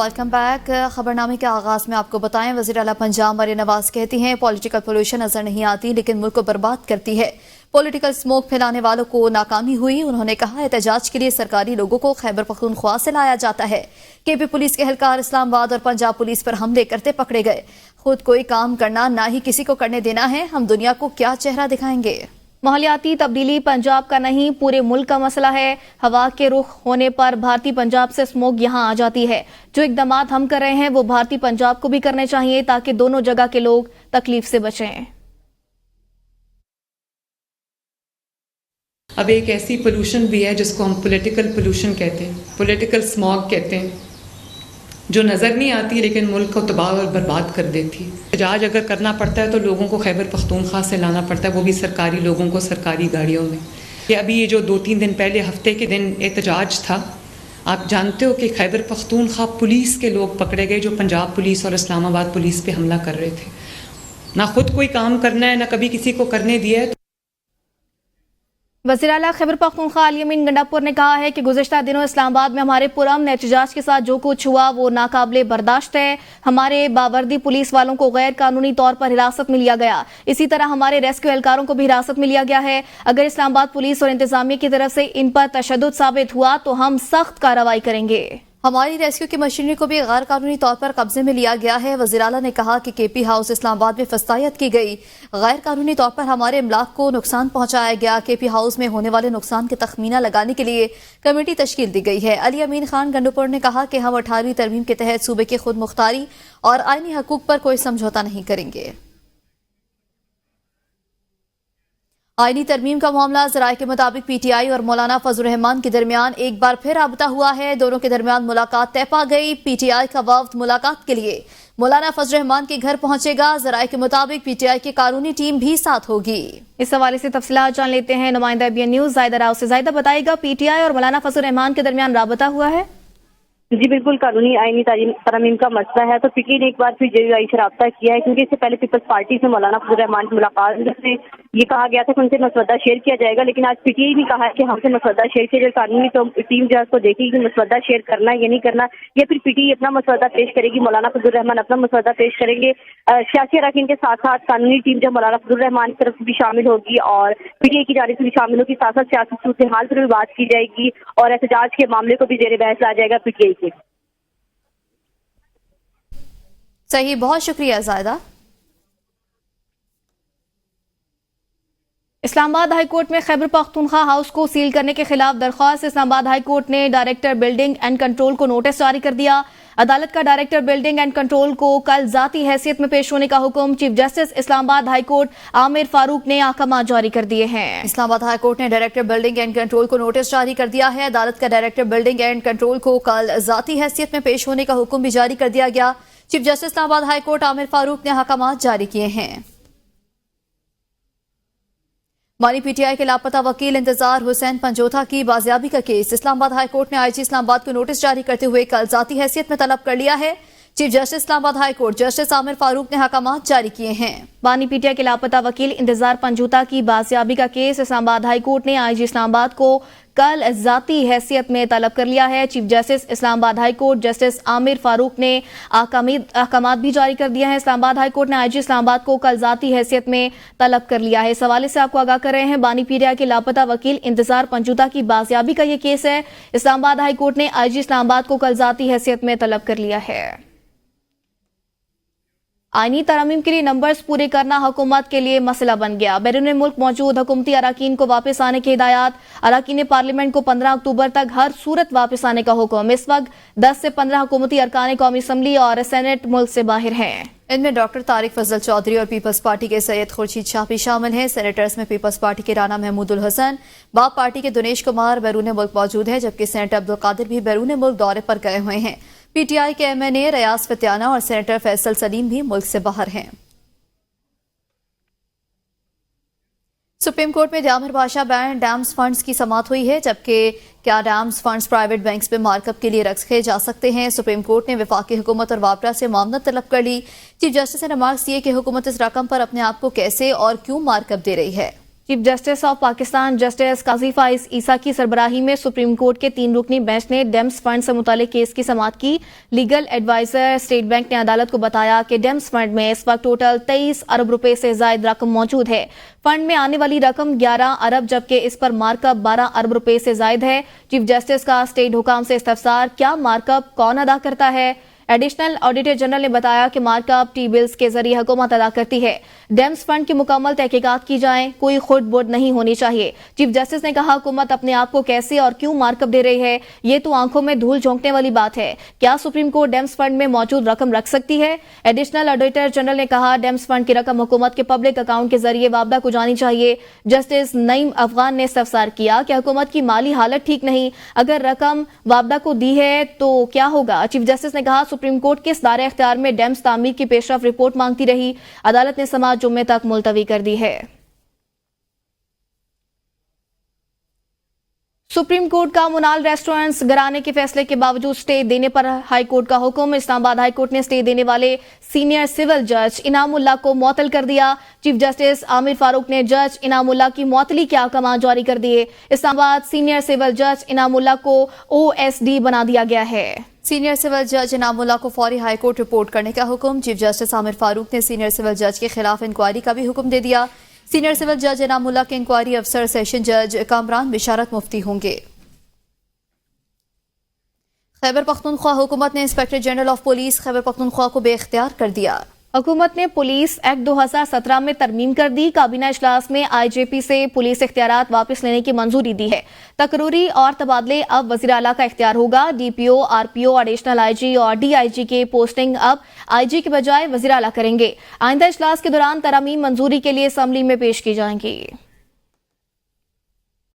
Welcome back. खबरनामे के आगाज में आपको बताएं, वज़ीर आला पंजाब मरियम नवाज कहती हैं पॉलिटिकल पोल्यूशन नजर नहीं आती लेकिन मुल्क को बर्बाद करती है। पॉलिटिकल स्मोक फैलाने वालों को नाकामी हुई। उन्होंने कहा एहतजाज के लिए सरकारी लोगों को खैबर पख्तूनख्वा से लाया जाता है। केपी पुलिस के एहलकार इस्लामाबाद और पंजाब पुलिस पर हमले करते पकड़े गए। खुद कोई काम करना ना ही किसी को करने देना है, हम दुनिया को क्या चेहरा दिखाएंगे। माहौलियाती तब्दीली पंजाब का नहीं पूरे मुल्क का मसला है। हवा के रुख होने पर भारतीय पंजाब से स्मोक यहाँ आ जाती है। जो इकदामात हम कर रहे हैं वो भारतीय पंजाब को भी करने चाहिए ताकि दोनों जगह के लोग तकलीफ से बचें। अब एक ऐसी पोल्यूशन भी है जिसको हम पॉलिटिकल पोल्यूशन कहते हैं, पॉलिटिकल स्मॉग कहते हैं, जो नज़र नहीं आती लेकिन मुल्क को तबाह और बर्बाद कर देती है। एहतजाज अगर करना पड़ता है तो लोगों को खैबर पख्तूनख्वा से लाना पड़ता है, वो भी सरकारी लोगों को सरकारी गाड़ियों में। कि अभी ये जो 2-3 दिन पहले हफ्ते के दिन एहतजाज था, आप जानते हो कि खैबर पख्तूनख्वा पुलिस के लोग पकड़े गए जो पंजाब पुलिस और इस्लामाबाद पुलिस पे हमला कर रहे थे। ना खुद कोई काम करना है ना कभी किसी को करने दिया है। वज़ीर आला खैबर पख्तूनख्वा अली अमीन गंडापुर ने कहा है कि गुज़िश्ता दिनों इस्लामाबाद में हमारे पुरअमन एहतजाज के साथ जो कुछ हुआ वो नाकाबिले बर्दाश्त है। हमारे बावर्दी पुलिस वालों को गैर कानूनी तौर पर हिरासत में लिया गया, इसी तरह हमारे रेस्क्यू एहलकारों को भी हिरासत में लिया गया है। अगर इस्लामाबाद पुलिस और इंतजामिया की तरफ से इन पर तशद्दुद साबित हुआ तो हम सख्त कार्रवाई करेंगे। हमारी रेस्क्यू की मशीनरी को भी गैर कानूनी तौर पर कब्जे में लिया गया है। वज़ीर आला ने कहा कि केपी हाउस इस्लामाबाद में फस्तायत की गई, गैर कानूनी तौर पर हमारे इमलाक को नुकसान पहुंचाया गया। केपी हाउस में होने वाले नुकसान के तखमीना लगाने के लिए कमेटी तश्कील दी गई है। अली अमीन खान गंडापुर ने कहा कि हम 18वीं तरमीम के तहत सूबे की खुद मुख्तारी और आईनी हकूक पर कोई समझौता नहीं करेंगे। आईनी तरमीम का मामला ज़राए के मुताबिक पीटीआई और मौलाना फजल रहमान के दरमियान एक बार फिर राबता हुआ है। दोनों के दरमियान मुलाकात तय पा गई। पीटीआई का वफ्द मुलाकात के लिए मौलाना फजल रहमान के घर पहुंचेगा। ज़राए के मुताबिक पीटीआई की कानूनी टीम भी साथ होगी। इस हवाले से तफसीलात जान लेते हैं नुमाइंदा ABN न्यूज़ ज़ाहिदा राव से। ज़ाहिदा बताएगा, पीटीआई और मौलाना फजल रहमान के दरमियान राबता हुआ है? जी बिल्कुल, कानूनी आईनी तरमीम का मसला है तो पीटी ने एक बार फिर JUI से रब्ता किया है, क्योंकि इससे पहले पीपल्स पार्टी से मौलाना फजल रहमान की मुलाकात में ये कहा गया था कि उनसे मसवदा शेयर किया जाएगा, लेकिन आज पीटीआई ने कहा है कि हमसे मसवदा शेयर किया जाए। कानूनी टीम जो है उसको देखेगी कि मसवदा शेयर करना है या नहीं करना, या फिर पीटीआई अपना मसवदा पेश करेगी, मौलाना फजल रहमान अपना मसवदा पेश करेंगे। सियासी अरकान के साथ साथ कानूनी टीम जो मौलाना फजल रहमान की तरफ से भी शामिल होगी और पीटीआई की जानिब से भी शामिल होगी। साथ साथ सियासी सूरत हाल पर भी बात की जाएगी और एहतजाज के मामले को भी जेर बहस ला जाएगा पीटीआई के। सही, बहुत शुक्रिया ज़ायदा। इस्लामाबाद हाई कोर्ट में खैबर पख्तूनख्वा हाउस को सील करने के खिलाफ दरख्वास्त। इस्लामाबाद हाई कोर्ट ने डायरेक्टर बिल्डिंग एंड कंट्रोल को नोटिस जारी कर दिया। अदालत का डायरेक्टर बिल्डिंग एंड कंट्रोल को कल जाती हैसियत में पेश होने का हुक्म। Chief justice Islamabad high court Aamir Farooq ने अहकामात जारी कर दिए हैं। इस्लामाबाद हाई कोर्ट ने डायरेक्टर बिल्डिंग एंड कंट्रोल को नोटिस जारी कर दिया है। अदालत का डायरेक्टर बिल्डिंग एंड कंट्रोल को कल जाती हैसियत में पेश होने का हुक्म भी जारी कर दिया गया। Chief justice Islamabad high court Aamir Farooq ने अहकामात जारी किए हैं। मानी पीटीआई के लापता वकील इंतजार हुसैन पंजोथा की बाजियाबी का केस इस्लामाबाद हाई कोर्ट ने आईजी इस्लामाबाद को नोटिस जारी करते हुए कल जाती हैसियत में तलब कर लिया है। Chief justice Islamabad high court justice Aamir Farooq ने अहकामात जारी किए हैं। बानी पीटीआई के लापता वकील इंतजार पंजोथा की बाजियाबी का केस इस्लामाबाद हाई कोर्ट ने आईजी इस्लामाबाद को कल जाती हैसियत में तलब कर लिया है। Chief justice Islamabad high court justice Aamir Farooq ने अहकामात भी जारी कर दिया है। इस्लामाबाद हाई कोर्ट ने आईजी इस्लामाबाद को कल जाती हैसियत में तलब कर लिया है। इस हवाले से आपको आगाह कर रहे हैं, बानी पीटीआई के लापता वकील इंतजार पंजोथा की बाजियाबी का ये केस है। इस्लामाबाद हाई कोर्ट ने आईजी इस्लामाबाद को कल जाती हैसियत में तलब कर लिया है। आईनी तरमीम के लिए नंबर्स पूरे करना हुकूमत के लिए मसला बन गया। बैरून मुल्क मौजूद हुकूमती अराकीन को वापस आने की हिदायत। अराकीन पार्लियामेंट को 15 अक्टूबर तक हर सूरत वापस आने का हुक्म। इस वक्त 10 से 15 हुकूमती अरकान कौमी असम्बली और सेनेट मुल्क से बाहर हैं। इनमें डॉक्टर तारिक फजल चौधरी और पीपल्स पार्टी के सैयद खुर्शीद शाह भी शामिल हैं। सेनेटर्स में पीपल्स पार्टी के राना महमूदुल हसन, बाप पार्टी के दिनेश कुमार बैरून मुल्क मौजूद है, जबकि सेनेटर अब्दुल कादिर भी बैरून मुल्क दौरे पर गए हुए हैं। पीटीआई के MNA रियाज फतियाना और सेनेटर फैसल सलीम भी मुल्क से बाहर हैं। सुप्रीम कोर्ट में दियामर बादशाह बैंक डैम्स फंड्स की समाअत हुई है, जबकि क्या डैम्स फंड्स प्राइवेट बैंक्स में मार्कअप के लिए रखे जा सकते हैं। सुप्रीम कोर्ट ने वफाकी हुकूमत और वापरा से मामलत तलब कर ली। चीफ जस्टिस ने रिमार्क्स दिए कि हुकूमत इस रकम पर अपने आप को कैसे और क्यों मार्कअप दे रही है। Chief justice of Pakistan justice قاضی فائز عیسیٰ کی سربراہی میں سپریم کورٹ کے 3 رکنی بینچ نے ڈیمز فنڈ سے متعلق کیس کی سماعت کی. لیگل ایڈوائزر اسٹیٹ بینک نے عدالت کو بتایا کہ ڈیمز فنڈ میں اس وقت ٹوٹل 23 ارب روپے سے زائد رقم موجود ہے. فنڈ میں آنے والی رقم 11 ارب جبکہ اس پر مارک اپ 12 ارب روپے سے زائد ہے. چیف جسٹس کا اسٹیٹ حکام سے استفسار، کیا مارک اپ کون ادا کرتا ہے؟ ایڈیشنل آڈیٹر جنرل نے بتایا کہ مارک اپ ٹی بلز کے ذریعے حکومت ادا کرتی ہے. ڈیمز فنڈ کی مکمل تحقیقات کی جائیں، کوئی خرد برد نہیں ہونی چاہیے. چیف جسٹس نے کہا حکومت اپنے آپ کو کیسے اور کیوں مارک اپ دے رہی ہے، یہ تو آنکھوں میں دھول جھونکنے والی بات ہے. کیا سپریم کورٹ ڈیمز فنڈ میں موجود رقم رکھ سکتی ہے؟ ایڈیشنل آڈیٹر جنرل نے کہا ڈیمز فنڈ کی رقم حکومت کے پبلک اکاؤنٹ کے ذریعے وابدہ کو جانی چاہیے. جسٹس نعیم افغان نے استفسار کیا کہ حکومت کی مالی حالت ٹھیک نہیں، اگر رقم وابدہ کو دی ہے تو کیا ہوگا؟ چیف جسٹس نے کہا سپریم کورٹ کس دائرہ اختیار میں ڈیمز تعمیر کی پیش رفت رپورٹ مانگتی رہی. عدالت نے سماعت جمعے تک ملتوی کر دی ہے. سپریم کورٹ کا منال ریسٹورنٹس گرانے کے فیصلے کے باوجود سٹے دینے پر ہائی کورٹ کا حکم. اسلام آباد ہائی کورٹ نے سٹے دینے والے سینئر سول جج انعام اللہ کو معطل کر دیا. چیف جسٹس عامر فاروق نے جج انعام اللہ کی معطلی کے احکامات جاری کر دیے. اسلام آباد سینئر سول جج انعام اللہ کو OSD بنا دیا گیا ہے. سینئر سول جج انعام اللہ کو فوری ہائی کورٹ رپورٹ کرنے کا حکم. چیف جسٹس عامر فاروق نے سینئر سول جج کے خلاف انکوائری کا بھی حکم دے دیا. سینئر سول جج انعام اللہ کے انکوائری افسر سیشن جج کامران بشارت مفتی ہوں گے. خیبر پختونخوا حکومت نے inspector general of police Khyber Pakhtunkhwa کو بے اختیار کر دیا. حکومت نے پولیس ایکٹ 2017 میں ترمیم کر دی. کابینہ اجلاس میں IGP سے پولیس اختیارات واپس لینے کی منظوری دی ہے. تقرری اور تبادلے اب وزیر اعلیٰ کا اختیار ہوگا. DPO RPO ایڈیشنل IG اور DIG کے پوسٹنگ اب IG کے بجائے وزیر اعلیٰ کریں گے. آئندہ اجلاس کے دوران ترامیم منظوری کے لیے اسمبلی میں پیش کی جائیں گی.